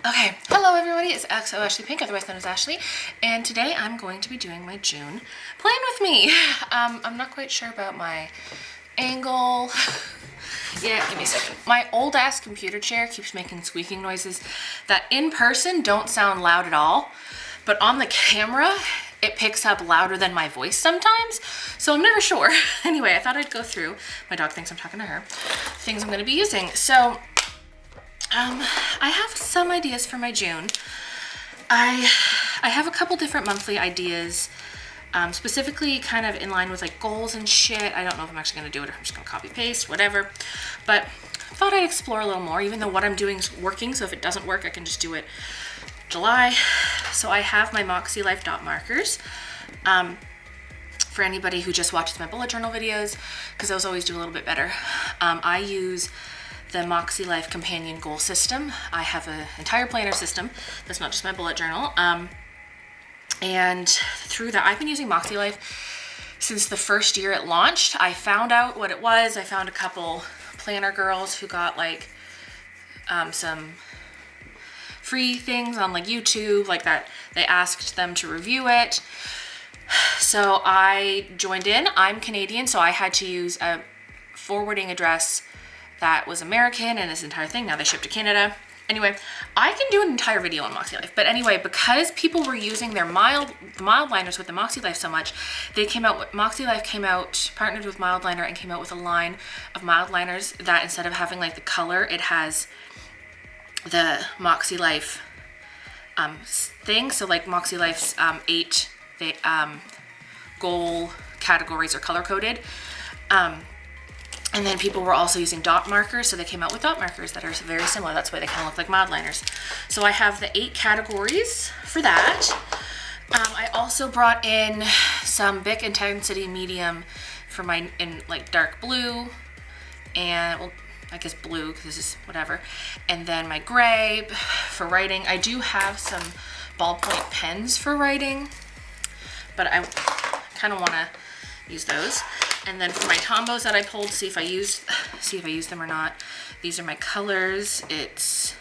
Okay, hello everybody, it's xoashleypink, otherwise known as Ashley, and today I'm going to be doing my June plan with me. I'm not quite sure about my angle. Yeah, give me a second. My old ass computer chair keeps making squeaking noises that in person don't sound loud at all, but on the camera it picks up louder than my voice sometimes, so I'm never sure. Anyway, I thought I'd go through, my dog thinks I'm talking to her, things I'm going to be using. So I have some ideas for my June. I have a couple different monthly ideas, specifically kind of in line with like goals and shit. I don't know if I'm actually going to do it or I'm just going to copy paste, whatever. But I thought I'd explore a little more, even though what I'm doing is working. So if it doesn't work, I can just do it July. So I have my MakseLife dot markers. For anybody who just watches my bullet journal videos, because those always do a little bit better. I use the MakseLife companion goal system. I have an entire planner system that's not just my bullet journal. And through that, I've been using MakseLife since the first year it launched. I found out what it was. I found a couple planner girls who got like some free things on like YouTube, like that. They asked them to review it. So I joined in. I'm Canadian, so I had to use a forwarding address that was American and this entire thing. Now they ship to Canada. Anyway, I can do an entire video on MakseLife. But anyway, because people were using their mild liners with the MakseLife so much, MakseLife came out, partnered with Mildliner and came out with a line of mild liners that instead of having like the color, it has the MakseLife thing. So like MakseLife's 8 goal categories are color coded. And then people were also using dot markers, so they came out with dot markers that are very similar. That's why they kind of look like mild liners. So I have the 8 categories for that. I also brought in some Bic Intensity Medium for my, in like dark blue, and well, I guess blue because this is whatever. And then my gray for writing. I do have some ballpoint pens for writing, but I kind of want to use those. And then for my Tombos that I pulled, see if I used them or not. These are my colors. It's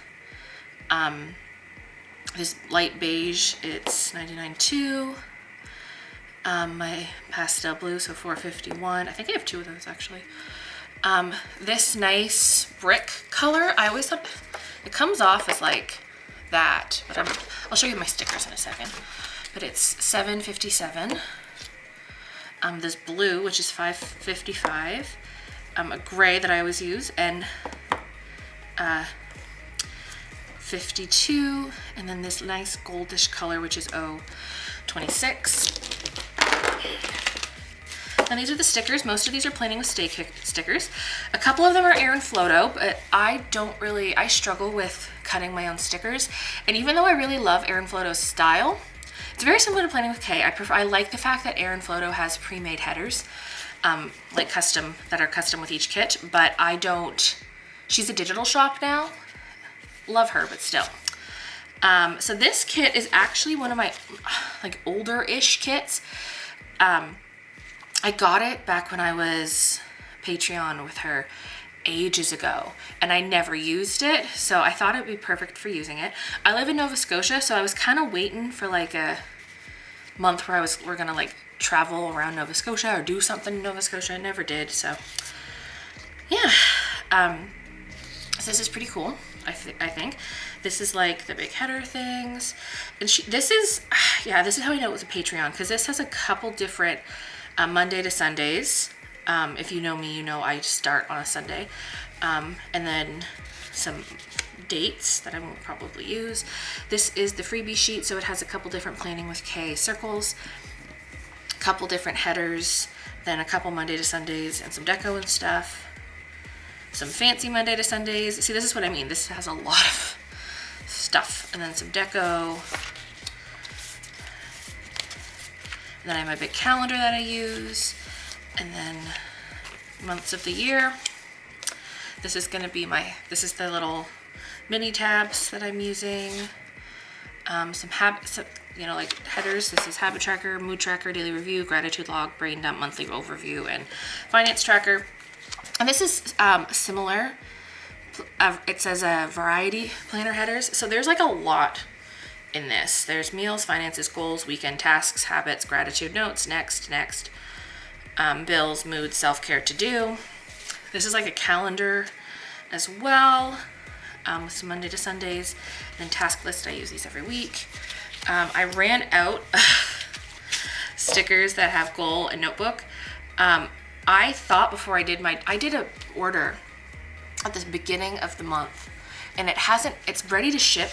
this light beige, it's 99.2. My pastel blue, so 451. I think I have 2 of those actually. This nice brick color, I always thought it comes off as like that, but I'll show you my stickers in a second. But it's 757. This blue, which is 555, a gray that I always use, and 52, and then this nice goldish color, which is 026. And these are the stickers. Most of these are planning with stay stickers. A couple of them are Air and Floto, but I struggle with cutting my own stickers. And even though I really love Air and Floto's style, it's very similar to planning with Kay. I like the fact that Air and Floto has pre-made headers, like custom with each kit, but I don't. She's a digital shop now. Love her, but still. So this kit is actually one of my like older-ish kits. I got it back when I was Patreon with her ages ago, and I never used it, so I thought it'd be perfect for using it. I live in Nova Scotia, so I was kind of waiting for like a month where we're gonna like travel around Nova Scotia or do something in Nova Scotia. I never did, so yeah. So this is pretty cool. I think this is like the big header things, and this is how I know it was a Patreon, because this has a couple different Monday to Sundays. If you know me, you know I start on a Sunday. And then some dates that I won't probably use. This is the freebie sheet, so it has a couple different planning with K circles, a couple different headers, then a couple Monday to Sundays and some deco and stuff. Some fancy Monday to Sundays. See, this is what I mean. This has a lot of stuff. And then some deco. And then I have my big calendar that I use. And then months of the year. This is going to be this is the little mini tabs that I'm using. Some habits, like headers. This is habit tracker, mood tracker, daily review, gratitude log, brain dump, monthly overview, and finance tracker. And this is similar it says variety planner headers. So there's like a lot in this. There's meals, finances, goals, weekend tasks, habits, gratitude notes, next, bills, mood, self-care, to do. This is like a calendar as well, with some Monday to Sundays, and then task list. I use these every week. I ran out stickers that have goal and notebook. I thought before I did a order at the beginning of the month, and it's ready to ship,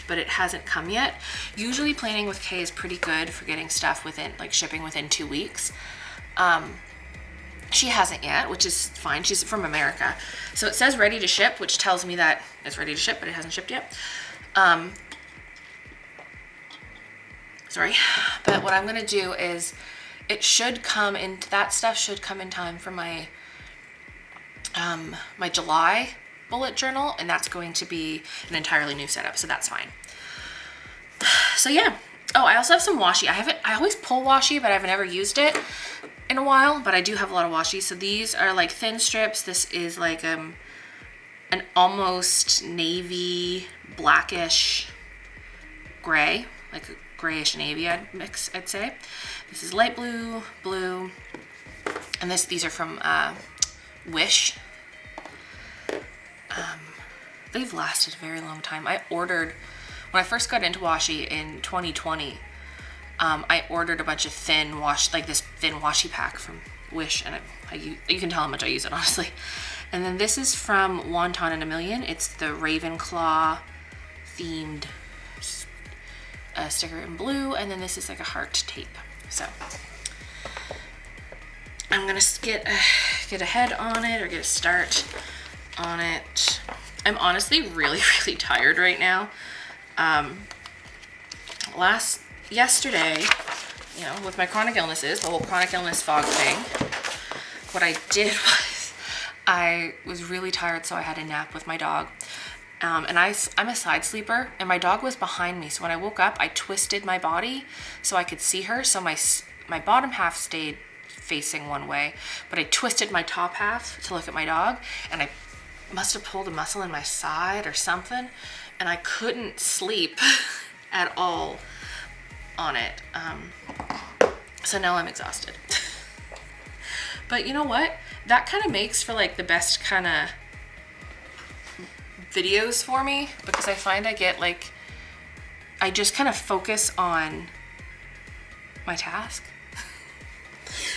but it hasn't come yet. Usually planning with Kay is pretty good for getting stuff shipping within 2 weeks. She hasn't yet, which is fine. She's from America. So it says ready to ship, which tells me that it's ready to ship, but it hasn't shipped yet. Sorry. But what I'm going to do is that stuff should come in time for my my July bullet journal, and that's going to be an entirely new setup, so that's fine. So yeah. Oh, I also have some washi. I always pull washi, but I've never used it in a while, but I do have a lot of washi. So these are like thin strips. This is like an almost navy, blackish gray, like a grayish navy I'd say. This is light blue, blue, and these are from Wish. They've lasted a very long time. When I first got into washi in 2020, I ordered a bunch of thin washi pack from Wish, and you can tell how much I use it, honestly. And then this is from Wonton and a Million. It's the Ravenclaw themed sticker in blue, and then this is like a heart tape. So I'm gonna get a head on it, or get a start on it. I'm honestly really, really tired right now. Yesterday, with my chronic illnesses, the whole chronic illness fog thing, what I did was I was really tired, so I had a nap with my dog. And I'm a side sleeper, and my dog was behind me. So when I woke up, I twisted my body so I could see her. So my bottom half stayed facing one way, but I twisted my top half to look at my dog, and I must have pulled a muscle in my side or something, and I couldn't sleep at all on it. So now I'm exhausted. But you know what? That kind of makes for like the best kind of videos for me, because I find I just kind of focus on my task,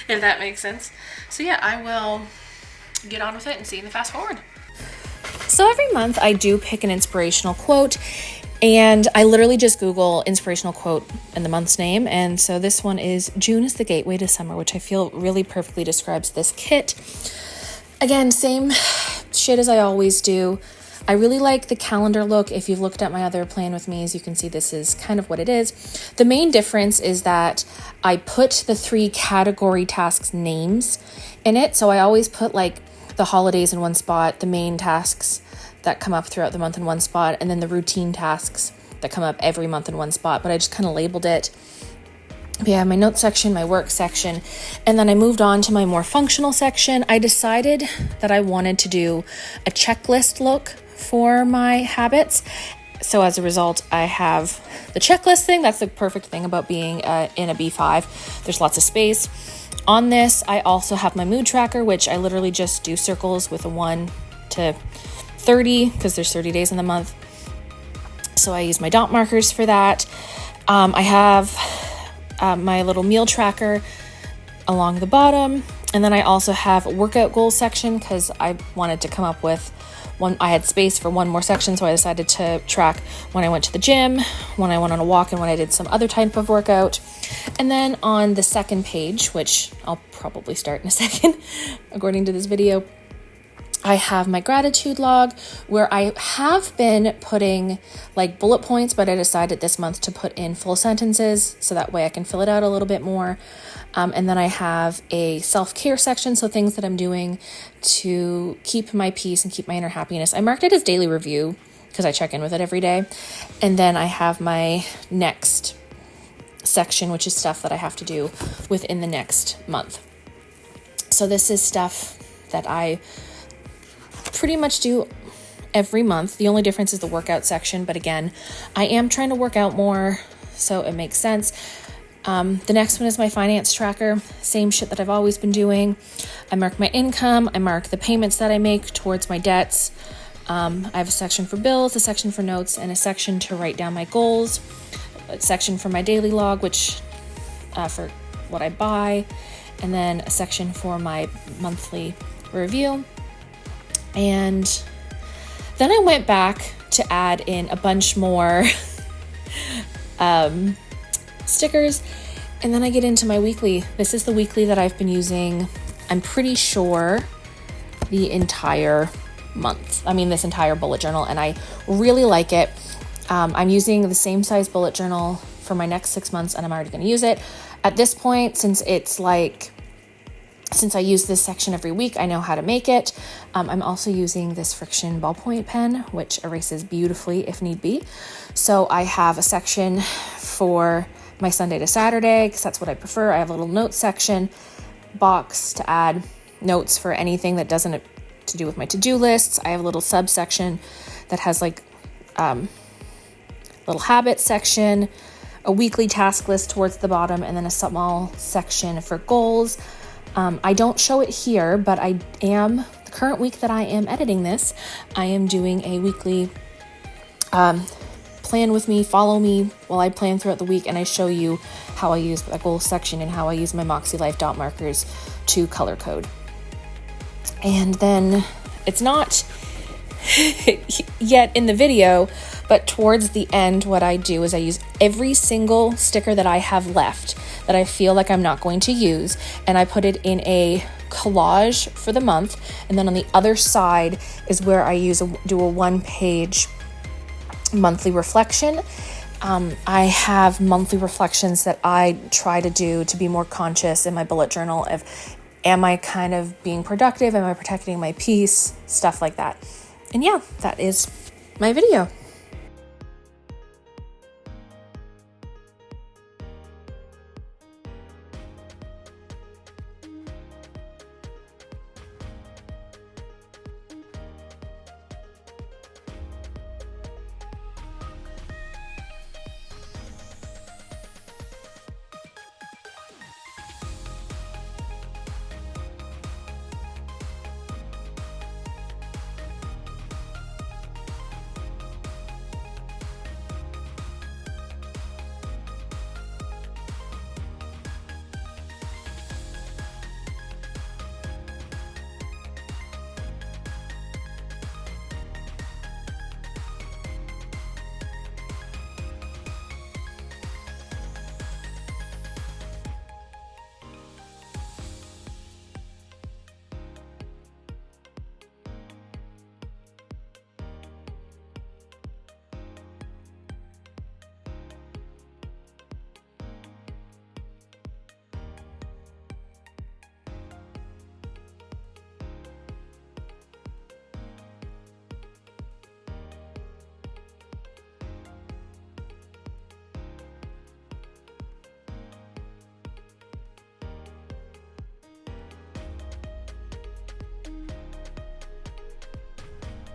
if that makes sense. So yeah, I will get on with it and see you in the fast forward. So every month I do pick an inspirational quote, and I literally just Google inspirational quote and the month's name. And so this one is June is the gateway to summer, which I feel really perfectly describes this kit. Again, same shit as I always do. I really like the calendar look. If you've looked at my other Plan With Me's, you can see this is kind of what it is. The main difference is that I put the 3 category tasks names in it. So I always put like the holidays in one spot, the main tasks that come up throughout the month in one spot, and then the routine tasks that come up every month in one spot. But I just kind of labeled it. But yeah, my notes section, my work section, and then I moved on to my more functional section. I decided that I wanted to do a checklist look for my habits. So as a result, I have the checklist thing. That's the perfect thing about being in a B5. There's lots of space. On this, I also have my mood tracker, which I literally just do circles with a 1 to 30, because there's 30 days in the month. So I use my dot markers for that. I have my little meal tracker along the bottom. And then I also have a workout goals section, because I wanted to come up with I had space for one more section, so I decided to track when I went to the gym, when I went on a walk, and when I did some other type of workout. And then on the second page, which I'll probably start in a second, according to this video, I have my gratitude log, where I have been putting like bullet points, but I decided this month to put in full sentences, so that way I can fill it out a little bit more. And then I have a self-care section, so things that I'm doing to keep my peace and keep my inner happiness. I marked it as daily review because I check in with it every day. And then I have my next section, which is stuff that I have to do within the next month. So this is stuff that I pretty much do every month. The only difference is the workout section, but again, I am trying to work out more, so it makes sense. The next one is my finance tracker. Same shit that I've always been doing. I mark my income, I mark the payments that I make towards my debts. I have a section for bills, a section for notes, and a section to write down my goals, a section for my daily log, which for what I buy, and then a section for my monthly review. And then I went back to add in a bunch more stickers, and then I get into my weekly. This is the weekly that I've been using, I'm pretty sure, the entire month. I mean, this entire bullet journal, and I really like it. I'm using the same size bullet journal for my next 6 months, and I'm already going to use it. At this point, since I use this section every week, I know how to make it. I'm also using this Friction ballpoint pen, which erases beautifully if need be. So I have a section for my Sunday to Saturday, because that's what I prefer. I have a little notes section, box to add notes for anything that doesn't to do with my to-do lists. I have a little subsection that has like little habits section, a weekly task list towards the bottom, and then a small section for goals. I don't show it here, but the current week that I am editing this, I am doing a weekly plan with me, follow me while I plan throughout the week, and I show you how I use the goal section and how I use my MakseLife dot markers to color code. And then it's not yet in the video, but towards the end, what I do is I use every single sticker that I have left that I feel like I'm not going to use, and I put it in a collage for the month. And then on the other side is where I do a 1-page monthly reflection. I have monthly reflections that I try to do to be more conscious in my bullet journal of, am I kind of being productive? Am I protecting my peace? Stuff like that. And yeah, that is my video.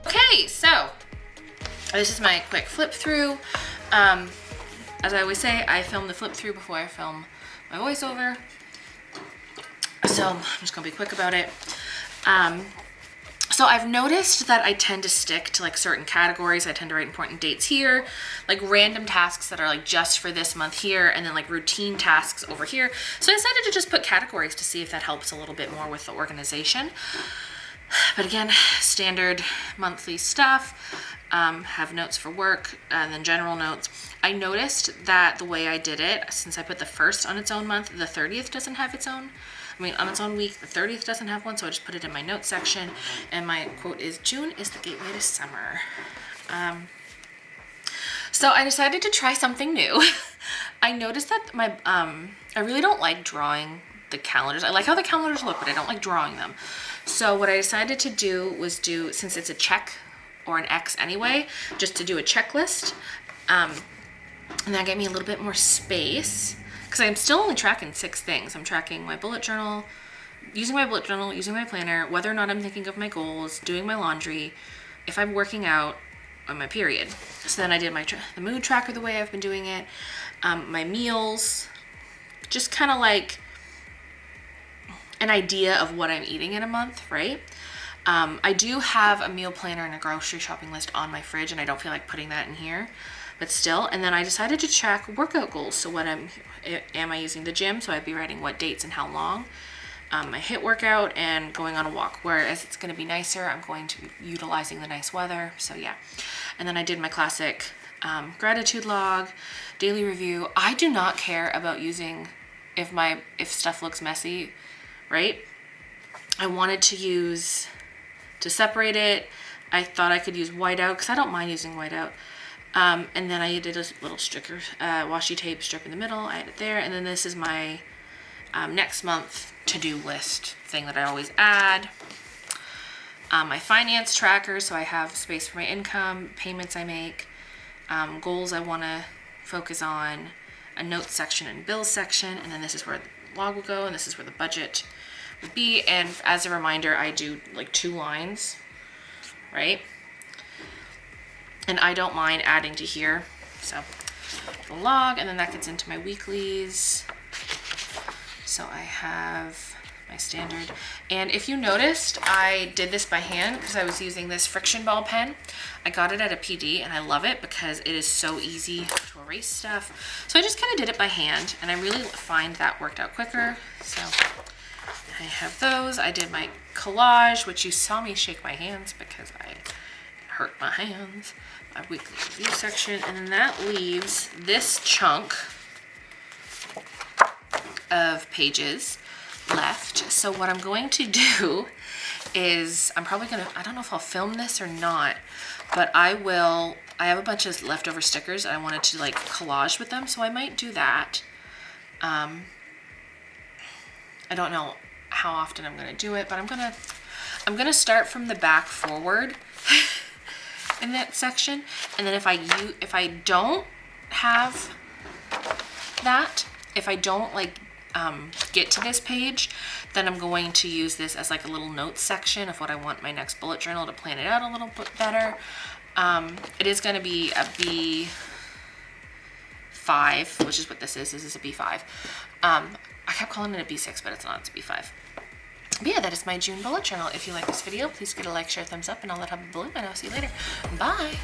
Okay, so this is my quick flip through. As I always say, I film the flip through before I film my voiceover. So I'm just gonna be quick about it. So I've noticed that I tend to stick to like certain categories. I tend to write important dates here, like random tasks that are like just for this month here, and then like routine tasks over here. So I decided to just put categories to see if that helps a little bit more with the organization. But again, standard monthly stuff, have notes for work, and then general notes. I noticed that the way I did it, since I put the first on its own month, the 30th doesn't have its own. On its own week, the 30th doesn't have one, so I just put it in my notes section. And my quote is, June is the gateway to summer. So I decided to try something new. I noticed that I really don't like drawing the calendars. I like how the calendars look, but I don't like drawing them. So what I decided to do was since it's a check or an X anyway, just to do a checklist. And that gave me a little bit more space, because I'm still only tracking 6 things. I'm tracking my bullet journal, using my planner, whether or not I'm thinking of my goals, doing my laundry, if I'm working out on my period. So then I did the mood tracker the way I've been doing it, my meals, just kind of like an idea of what I'm eating in a month, right? I do have a meal planner and a grocery shopping list on my fridge, and I don't feel like putting that in here, but still. And then I decided to track workout goals. So what am I using the gym? So I'd be writing what dates and how long. My HIIT workout and going on a walk. Whereas it's going to be nicer, I'm going to be utilizing the nice weather. So yeah. And then I did my classic gratitude log, daily review. I do not care about using if stuff looks messy, right? I wanted to separate it. I thought I could use whiteout because I don't mind using whiteout. And then I did a little sticker, washi tape strip in the middle. I had it there. And then this is my next month to-do list thing that I always add. My finance tracker, so I have space for my income, payments I make, goals I want to focus on, a notes section and bills section, and then this is where the log will go, and this is where the budget would be. And as a reminder, I do like 2 lines, right? And I don't mind adding to here. So the log, and then that gets into my weeklies. So I have my standard. And if you noticed, I did this by hand because I was using this friction ball pen. I got it at a PD and I love it because it is so easy to erase stuff. So I just kind of did it by hand, and I really find that worked out quicker. So I have those. I did my collage, which you saw me shake my hands because I hurt my hands. My weekly review section, and then that leaves this chunk of pages left. So what I'm going to do is I don't know if I'll film this or not, but I have a bunch of leftover stickers and I wanted to like collage with them, so I might do that. I don't know how often I'm going to do it, but I'm going to start from the back forward in that section, and then if I don't have that, if I don't like get to this page, then I'm going to use this as like a little notes section of what I want my next bullet journal to plan it out a little bit better. It is going to be a B5, which is what this is. This is a B5. I kept calling it a B6, but it's not. It's a B5. But yeah, that is my June bullet journal. If you like this video, please give it a like, share, thumbs up, and I'll let it have a balloon, and I'll see you later. Bye!